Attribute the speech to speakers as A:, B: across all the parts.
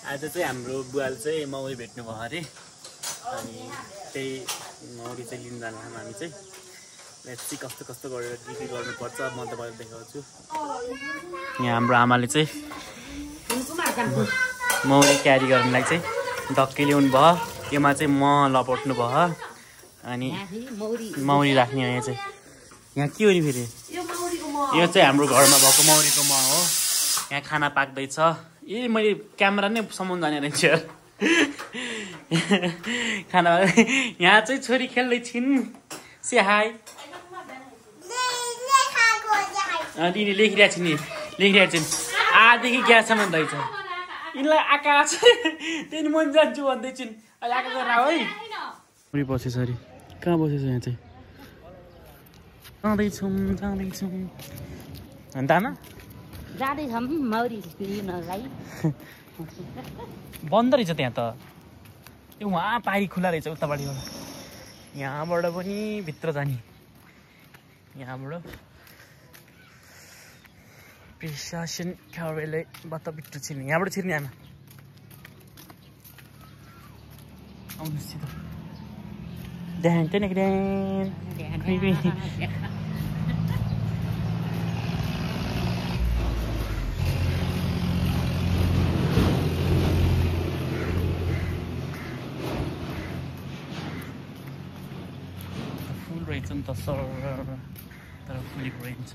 A: आज चाहिँ हाम्रो बुवाले चाहिँ मौरी भेट्नु भयो अरे अनि त्यही मौरी चाहिँ लिन जानु हामी चाहिँ लेट्स सी कस्तो कस्तो गरेर के के गर्नुपर्छ म तपाईँलाई देखाउँछु। यहाँ हाम्रो आमाले चाहिँ मौरी क्यारी गर्नलाई चाहिँ ढक्की ल्याउनु भयो। योमा चाहिँ म लपट्नु भयो अनि मौरी राख्ने यहाँ चाहिँ यहाँ के हो नि फेरि यो चाहिँ हाम्रो घरमा भएको मौरीको मह हो। यहाँ खाना पाक्दैछ। ए मैले क्यामेरा नै समाउनु जाने रहेछ खाना यहाँ चाहिँ छोरी खेल्दै छिन्। से हाई दिदी लेखिरहेको छु नि लेखिरहेको छिन् आदेखि ग्यासम्म दैछ यिनलाई आकाश त्यही मन जान्छु भन्दैछिन् अहिले आकाश राव है पुरै बसेछ अरे कहाँ बसेछ यहाँ चाहिँ जाँदैछौँ अन्त आमा
B: जाँदैछौँ मौरी लिनलाई
A: बन्द रहेछ त्यहाँ त त्यो वहाँ पारी खुला रहेछ उतापट्टिबाट यहाँबाट पनि भित्र जाने यहाँबाट प्रशासन कार्यालयबाट भित्र छिर्ने यहाँबाट छिर्ने आमा आउनुहोस् त ध्यान फुल रहेछ नि त सर तर फुलेको रहेछ।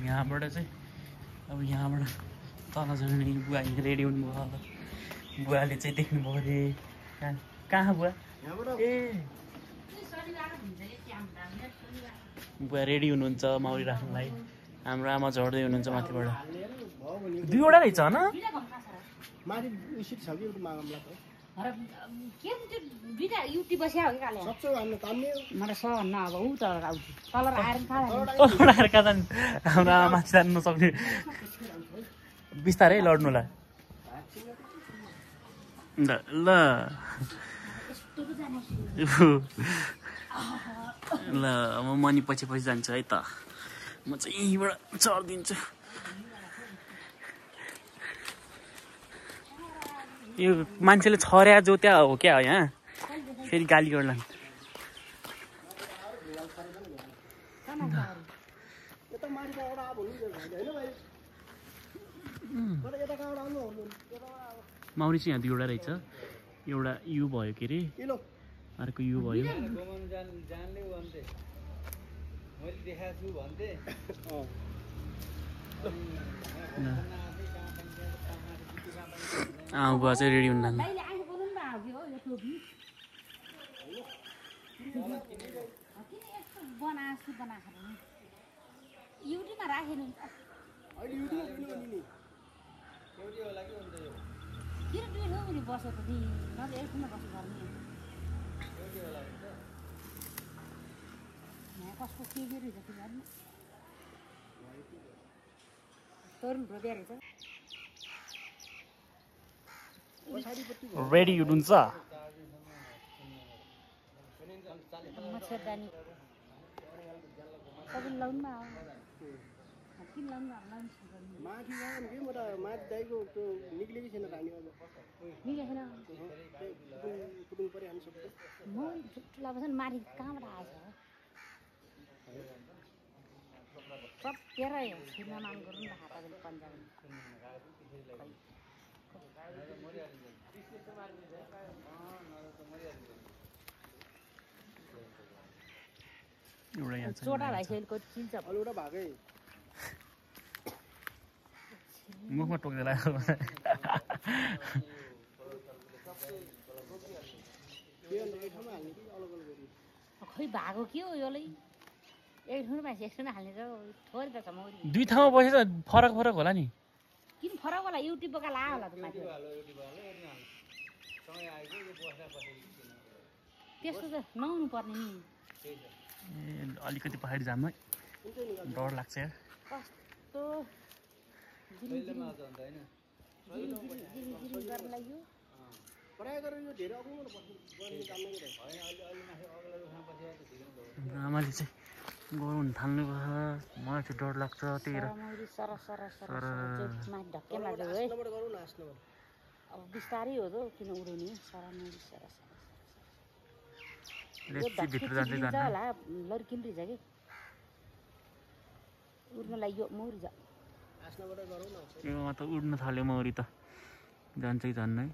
A: यहाँबाट चाहिँ अब यहाँबाट तल झर्ने बुवा रेडी हुनुभयो। बुवाले चाहिँ देख्नुभयो अरे कहाँ बुवा ए बुवा रेडी हुनुहुन्छ मौरी राख्नलाई। हाम्रो आमा झर्दै हुनुहुन्छ माथिबाट। दुईवटा रहेछ होइन हाम्रो आमा माथि जानु नसक्ने बिस्तारै लड्नु ल ल ल अब म नि पछि पछि जान्छु है त। म चाहिँ यहीँबाट चढिदिन्छु। यो मान्छेले छर्या जो त्यहाँ हो क्या यहाँ फेरि गाली गर्ला मौरी चाहिँ यहाँ दुईवटा रहेछ। एउटा यु भयो के अरे अर्को यु भयो। बुवा चाहिँ रेडी हुनु लाग्नु रेडी हुनुहुन्छ
B: माथि कहाँबाट आएछ सब तेरै सिनेमान गरौँ न हातले पन्जाब छोटा भाइसेलको चिन्छ एउटा भागै
A: मुखमा टोक्दै लाग्यो
B: खै भागो के हो योलाई एक ठाउँमा मान्छे एक ठाउँमा हाल्ने थोरै त छ मौरी
A: दुई ठाउँमा बसेर फरक फरक होला नि
B: किन फरक होला युट्युबका ला होला त माथि त्यस्तो त नहुनु पर्ने नि
A: अलिकति पहाडी जाम है डर लाग्छ यार
B: कस्तो
A: आमाले चाहिँ गराउन थाल्नु भयो मलाई चाहिँ डर लाग्छ त्यही भएर
B: अब बिस्तारै हो त किन उड्ने
A: भित्र जान्छ
B: होला लड्किन रहेछ कि उड्न लागि यो मौरी छ
A: योमा त उड्न थाल्यो मौरी त जान्छै जान्नै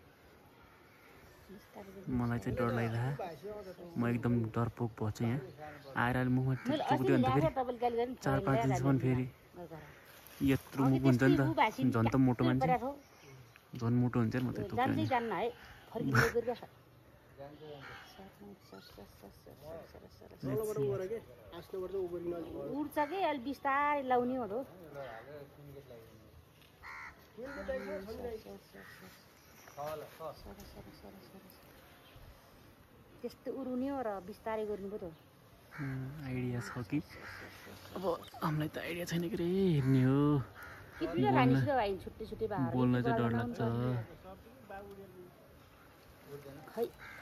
A: मलाई चाहिँ डर लागिरहेको म एकदम डरपोक भएछु यहाँ आएर अहिले मुखमा टिप्यो अन्त फेरि 4-5 दिनसम्म फेरि यत्रो मुख हुन्छ नि त झन् त मोटो मान्छे झन् मोटो हुन्छ म त
B: उड्छ कि अलि बिस्तारै लाउने हो त्यस्तो उड्ने हो र बिस्तारै गर्नु पऱ्यो
A: आइडिया छ कि अब हामीलाई त आइडिया छैन के रे हेर्ने हो बोल्न चाहिँ डर लाग्छ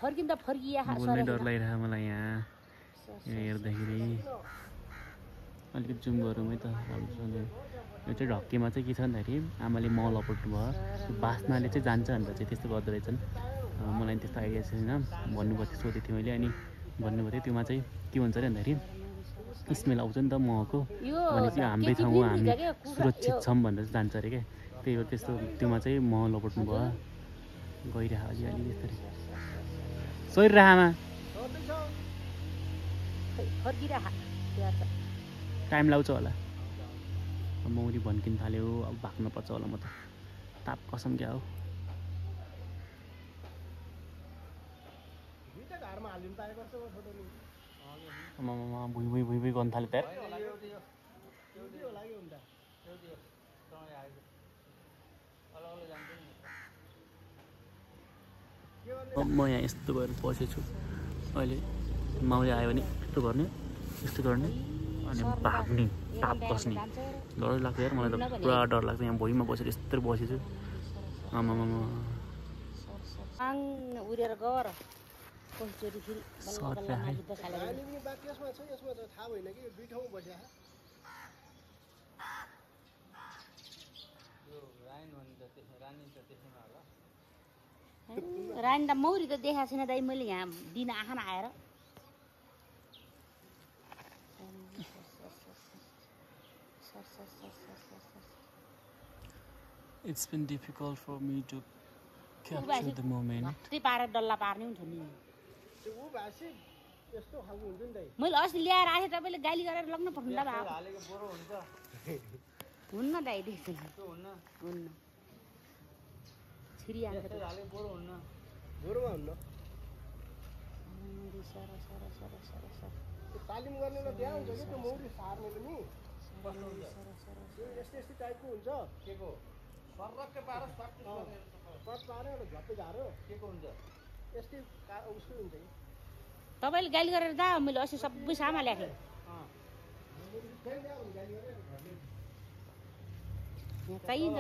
A: बोल्नै डर लागिरहेको मलाई यहाँ हेर्दाखेरि अलिकति जुम गरौँ है त राम्रोसँगले यो चाहिँ ढक्केमा चाहिँ के छ भन्दाखेरि आमाले मल लपट्नु भयो बास्नाले चाहिँ जान्छ भनेर चाहिँ त्यस्तो गर्दो रहेछन् मलाई त्यस्तो आइडिया छैन भन्नुभएको थियो सोधेको थिएँ मैले अनि भन्नुभएको थियो त्योमा चाहिँ के भन्छ अरे भन्दाखेरि स्मेल आउँछ नि त महको भनेपछि हाम्रै ठाउँ हामी सुरक्षित छौँ भनेर जान्छ अरे क्या त्यही भएर त्यस्तो त्योमा चाहिँ मह लपट्नु भयो गइरहेको अलिअलि बिस्तारै सरिरहेमा टाइम लाग्छ होला मौरी भन्किन थाल्यो अब भाग्न पर्छ होला म त ताप कसम क्या हो भुइँ भुइँ गर्नु थाल्यो त म यहाँ यस्तो गरेर बसेछु अहिले माउले आयो भने यस्तो गर्ने यस्तो गर्ने अनि भाग्ने ताप बस्ने डरै लाग्छ यार मलाई त पुरा डर लाग्छ यहाँ भुइँमा बसेर यस्तो बसेछु आमामा
B: उडेर गएर रानी त मौरी त देखाएको छैन दाइ मैले यहाँ दिन आँखा आएर
A: It's been difficult for me to capture the moment.
B: त्यही पारेर डल्ला पार्ने हुन्थ्यो नि मैले अस्ति ल्याएर आएँ तपाईँले गाली गरेर लग्न पर्नु त हुन्न दाइ देख्छु हुन्न
C: तालिम गर्नेलाई त्यहाँ हुन्छ कि त्यो मौरी सार्ने पनि यस्तै यस्तै टाइपको हुन्छ के को सर्रक्कै पारो सर्ट पारो एउटा झट्टै झारो के को हुन्छ यस्तै उसको हुन्छ कि
B: तपाईँले गाली गरेर दा मैले अस्ति सबै सामा ल्याएँ चाहिन्छ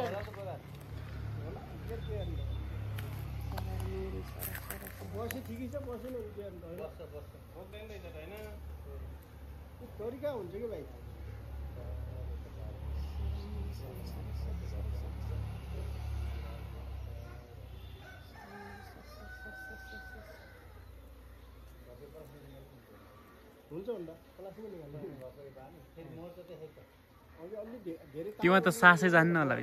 C: बसी ठिकै छ बसेन तरिका हुन्छ कि भाइ हुन्छ
A: त्योमा त सासै जान्न होला है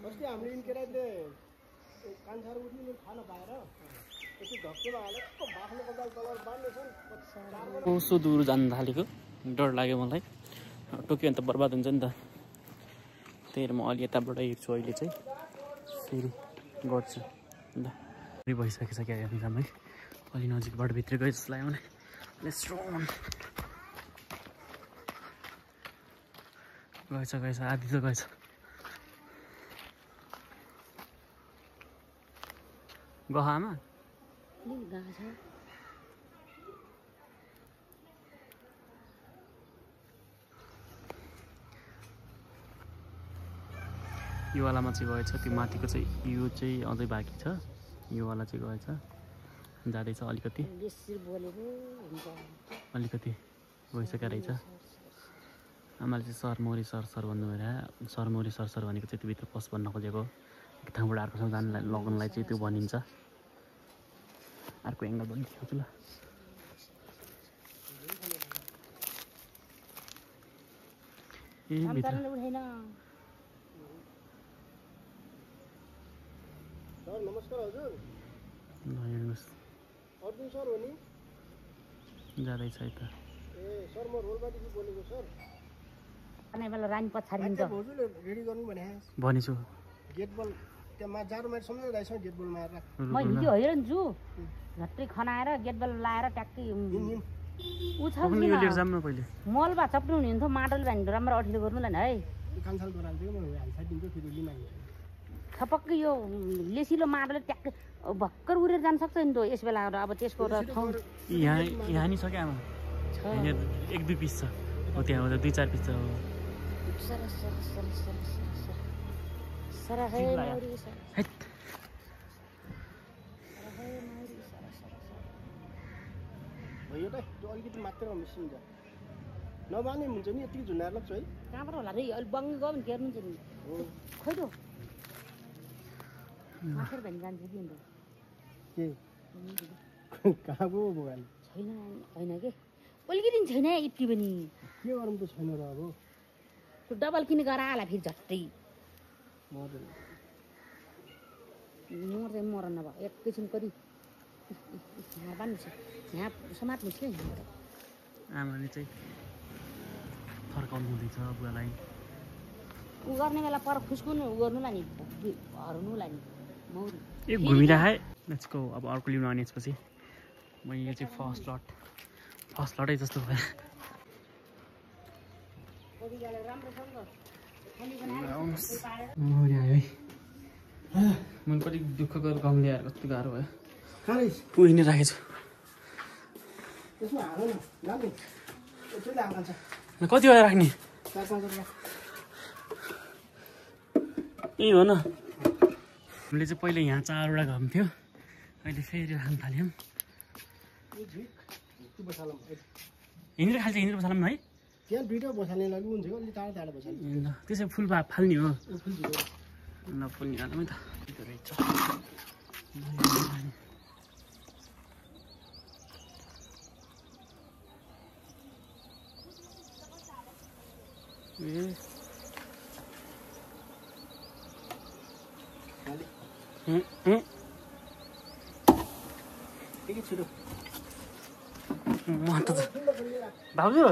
C: अस्ति हामीले इन्केराले कान्छार उठ्ने खाना पाएर यति ढक्केमा हालेर बाख्लो कपाल कलर बाँध्नेछन्
A: कस्तो दूर जानु थालेको डर लाग्यो मलाई टोक्यो भने त बर्बाद हुन्छ नि त त्यही भएर म अलि यताबाट हेर्छु अहिले चाहिँ फेरि गर्छु ल फेरि भइसकेको छ क्या एक्जामै अलि नजिकबाट भित्र गयो जस्तो लाग्यो मलाई गएछ आधी त गएछ गहमा यो वालामा चाहिँ गएछ त्यो माथिको चाहिँ यो चाहिँ अझै बाँकी छ यो वाला चाहिँ गएछ जाँदैछ अलिकति गइसकेको रहेछ। आमाले चाहिँ सर मौरी सर सर भन्नु भएर सर मौरी सर सर भनेको चाहिँ त्यो भित्र पस भन्न खोजेको। एक ठाउँबाट अर्को ठाउँ जानलाई लगाउनलाई चाहिँ त्यो भनिन्छ। अर्को एङ्गल पनि देखाउँछु ल। ए भित्र
C: सर नमस्कार हजुर।
A: ल हेर्नुहोस्
C: अर्जुन सर हो नि?
A: जाँदैछ यता।
C: ए सर म रोलबाटदेखि बोलेको सर।
B: अनि बेला रानी पछाडि हुन्छ
C: हजुरले रेडी गर्नु भने
A: भनेछु
C: गेट बल त्यहाँ जाडो माथि सम्झिँदै रहेछ गेट बल मारेर।
B: म हिजो हेरन्छु झट्टै खनाएर गेट बल लाएर ट्याक्कै उ छ
A: पनि यो लिएर जाम न पहिले।
B: मलबा चप्नु हुने हुन्थ्यो माटोले बानी राम्रो अठिलो गर्नुलाई है।
C: कान्छाल गराल्थ्यो म हालसा दिन्छु फेरि लिमा
B: छपक्कै यो लेसिलो माटोले ट्याक्कै भक्कर उडेर जान सक्छ नि त यस बेला अब त्यसको ठाउँ
A: यहाँ नि छ क्या आमा एक दुई पिस छ हो त्यहाँ हुँदा 2-4 पिस छ।
C: भयो त त्यो अलिकति मात्र मिसिन्छ नबाने हुन्छ नि यति झुन्डाएर लाग्छ है।
B: कहाँबाट होला रे अलि बङ्गी गयो भने हेर्नुहुन्छ नि खोइ त माथेर भनी जान्छ कि अन्त
C: के कहाँ गयो भगवान्
B: छैन होइन के अलिकति छैन इप्टी पनि
C: के गरौँ त छैन र अब
B: त्यो डबल किने गराला फेरि झट्टै मर्दै मर नभए एकैछिन कति बानी छ यहाँ समात्नु छ
A: आमाले चाहिँ फर्काउनु हुँदैछ बुवालाई।
B: उ गर्ने बेला पर खुस्कुनु उ गर्नुलाई नि हराउनुलाई नि मौरी
A: एक घुमिराखे लेट्स गो। अब अर्को लिनु आउने यसपछि म यो चाहिँ फर्स्ट लटै जस्तो भयो। मौरी आयो है मैले कति दुःख गरेर कम ल्याएर कस्तो गाह्रो भयो। पुइ नै राखेको छु कतिवटा राख्ने यही हो न। हामीले चाहिँ पहिले यहाँ 4वटा घाम थियो अहिले फेरि राख्न थाल्यौँ। हिँडेर खाल्छ हिँडेर बसालौँ न है।
C: त्यहाँ दुईवटा बसाल्ने लागि हुन्छ कि अलिक टाढो टाढो बसाल्ने
A: ल त्यसै फुल फाल्ने हो ल फुल निकालौँ है त। भाउजू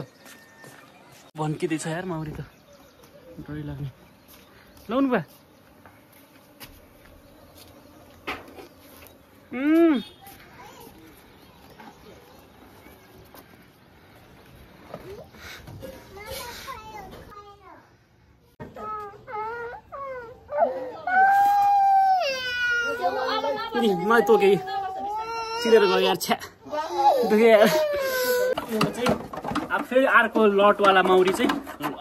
A: भन्किँदैछ यार माउरी त डरै लाग्ने। लाउनु बा मलाई तोके चिरेर गयो यार छ्या दुखे चाहिँ अब फेरि अर्को लटवाला मौरी चाहिँ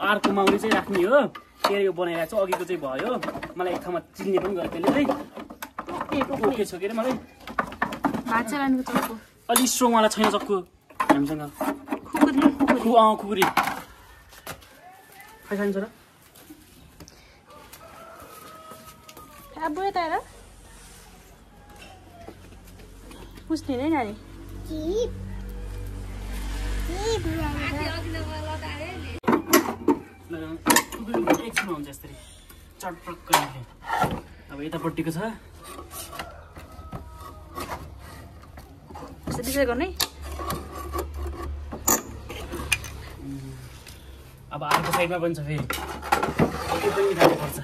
A: अर्को मौरी चाहिँ राख्ने हो। के यो बनाइरहेको छ अघिको चाहिँ भयो मलाई एक ठाउँमा चिन्ने पनि गऱ्यो त्यसले चाहिँ के छ के अरे मलाई अलि स्ट्रङवाला छैन चक्कु हामीसँग खुकुरी खै खान्छ र
D: पुस्ने नै नानी
A: एकछिनमा हुन्छ यसरी चटपट अब यतापट्टिको छ
D: त्यसै गर्ने।
A: अब अर्को साइडमा पनि छ फेरि त्यो पनि राख्नुपर्छ।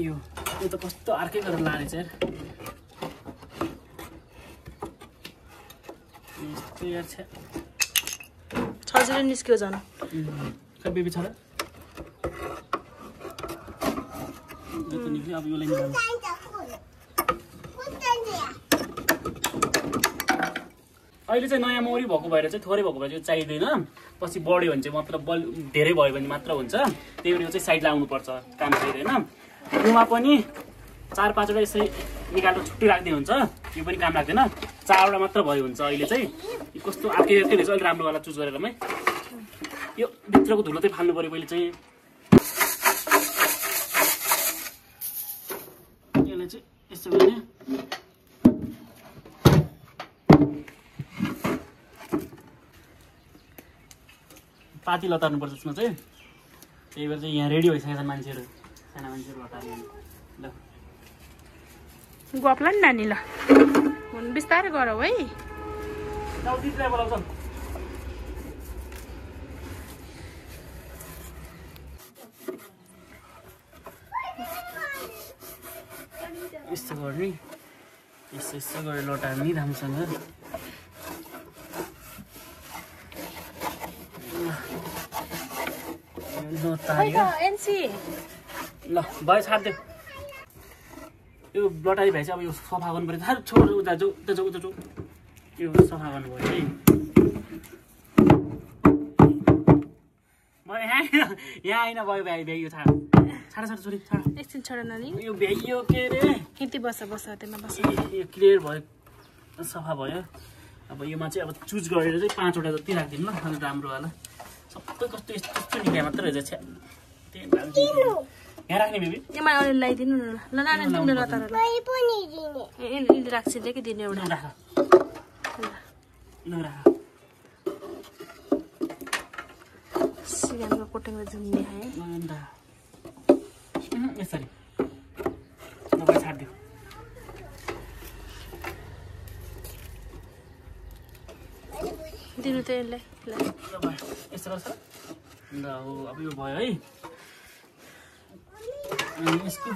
A: यो त कस्तो अर्कै गरेर लाने चाहिँ यार
D: छजिलो निस्क्यो झन्
A: खै बेबी छ र अब यो लाइन अहिले चाहिँ नयाँ मौरी भएको भएर चाहिँ थोरै भएको भएर चाहिँ चाहिँदैन। पछि बढ्यो भने चाहिँ मतलब धेरै भयो भने मात्र हुन्छ। त्यही भएर यो चाहिँ साइड लाउनुपर्छ काम चाहिँ होइन। उमा पनि 4-5वटा यसै निकाल्नु छुट्टै राख्दै हुन्छ यो पनि काम लाग्दैन 4वटा मात्र भयो हुन्छ अहिले चाहिँ कस्तो अर्कै रहेछ अलि राम्रोवाला चुज गरेर मै यो भित्रको धुलो चाहिँ फाल्नु पर्यो पहिले चाहिँ यसले चाहिँ यस्तो गर्ने पाती लतार्नु पर्छ त्यसमा चाहिँ त्यही भएर चाहिँ यहाँ रेडी भइसकेको छ मान्छेहरू साना मान्छेहरू लतार्ने ल
D: गफला नि नानी ल हुन बिस्तारै गरौ है
A: यस्तो गर्ने यस्तो गरेर लटार्ने राम्रोसँग ल भयो छाड्दै यो लटारी भए चाहिँ अब यो सफा गर्नु पर्यो छोड उता जाऊ यो सफा गर्नु पर्यो है भयो यहाँ आइन भयो भ्याइ यो छाड छोरी छाड
D: एकछिन छोड नानी
A: यो भ्याइयो के अरे
D: यति बस त्यहाँ बस
A: यो क्लियर भयो सफा भयो अब योमा चाहिँ अब चुज गरेर चाहिँ 5वटा जति राखिदिनु न अलि राम्रोवाला सबै कस्तो यस्तो निकाय मात्र रहेछ यहाँ राख्ने बेबी
D: यहाँ अलि लगाइदिनु न ल नानी तिमीले लतार यसले राख्छ कि दिने एउटा
A: राख
D: सिगानको कोटिङमा जुम्ने है
A: यसरी तपाईँ छाडिदियो
D: दिनु त यसलाई
A: यस्तो गर्छ ल अब यो भयो है अनि यसको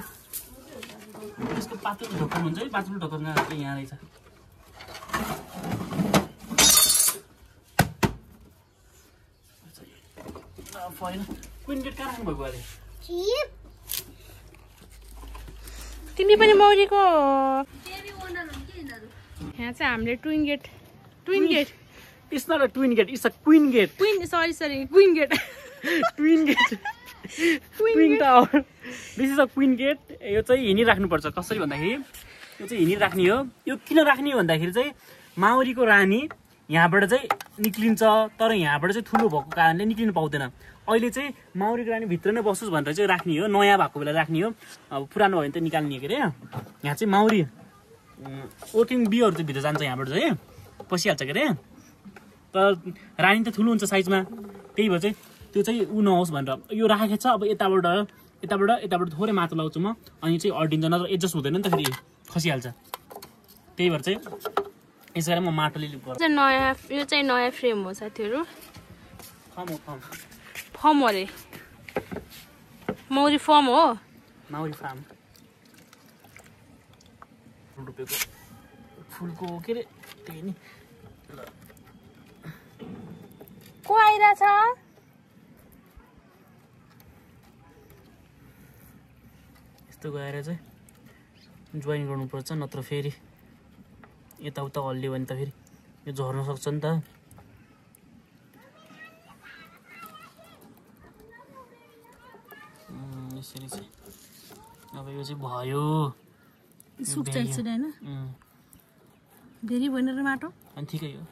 A: पातलो ढोकन हुन्छ है पातलो ढोकन यहाँ रहेछ होइन क्विन गेट कहाँ राख्नुभएको अहिले
D: तिमी पनि मौरीको यहाँ चाहिँ हामीले twin gate
A: It's not a twin gate, it's a queen gate.
D: Queen gate.
A: Twin gate. Twin tower. This is a queen gate. यो चाहिँ हिँडिराख्नु पर्छ कसरी भन्दाखेरि यो चाहिँ हिँडिराख्ने हो यो किन राख्ने भन्दाखेरि चाहिँ माउरीको रानी यहाँबाट चाहिँ निक्लिन्छ तर यहाँबाट चाहिँ ठुलो भएको कारणले निक्लिन पाउँदैन अहिले चाहिँ माउरीको रानी भित्र नै बसोस् भनेर चाहिँ राख्ने हो नयाँ भएको बेला राख्ने हो अब पुरानो भयो भने त निकाल्ने के अरे यहाँ चाहिँ माउरी ओटिङ बिहरू चाहिँ भित्र जान्छ यहाँबाट चाहिँ पसिहाल्छ के अरे तर रानी त ठुलो हुन्छ साइजमा त्यही भएर चाहिँ त्यो चाहिँ उ नहोस् भनेर यो राखेको छ अब यताबाट थोरै माथि लगाउँछु म अनि चाहिँ अड्डिन्छ नत्र एडजस्ट हुँदैन नि त फेरि खसिहाल्छ त्यही भएर चाहिँ यसो गरेर म माटोले
D: नयाँ यो चाहिँ नयाँ फ्रेम हो साथीहरू फर्म अरे मौरी फर्म हो
A: माउरी फार्म रुपियाँको फुलको के अरे त्यही नि
D: को आइरहेछ
A: यस्तो गएर चाहिँ जोइन गर्नुपर्छ नत्र फेरि यताउता हल्लियो भने त फेरि यो झर्न सक्छ नि त यसरी चाहिँ अब यो चाहिँ भयो
D: सुक्छ एकछिन हैन धेरै भएन र माटो
A: अनि ठिकै हो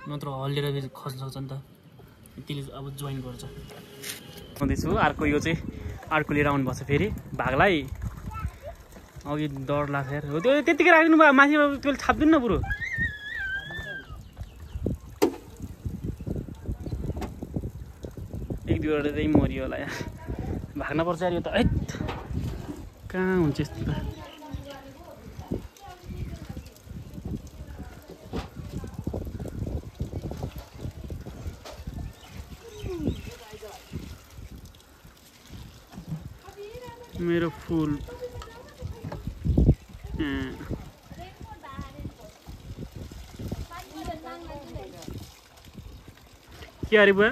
A: नत्र हल्लिएर फेरि खस्न सक्छ नि त त्यसले अब जोइन गर्छ भन्दैछु अर्को यो चाहिँ अर्को लिएर आउनुपर्छ फेरि भागलाई अघि डर लाग्छ यार हो त्यो त्यतिकै राख्दिनु भयो माथि त्यसले छाप्दिनु न पुरो एक दुईवटा चाहिँ मरियो होला यार भाग्न पर्छ यार यो त हैट कहाँ हुन्छ यस्तो त मेरो फुल के अरे बुवा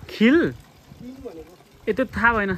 A: खिल यो त थाहा भएन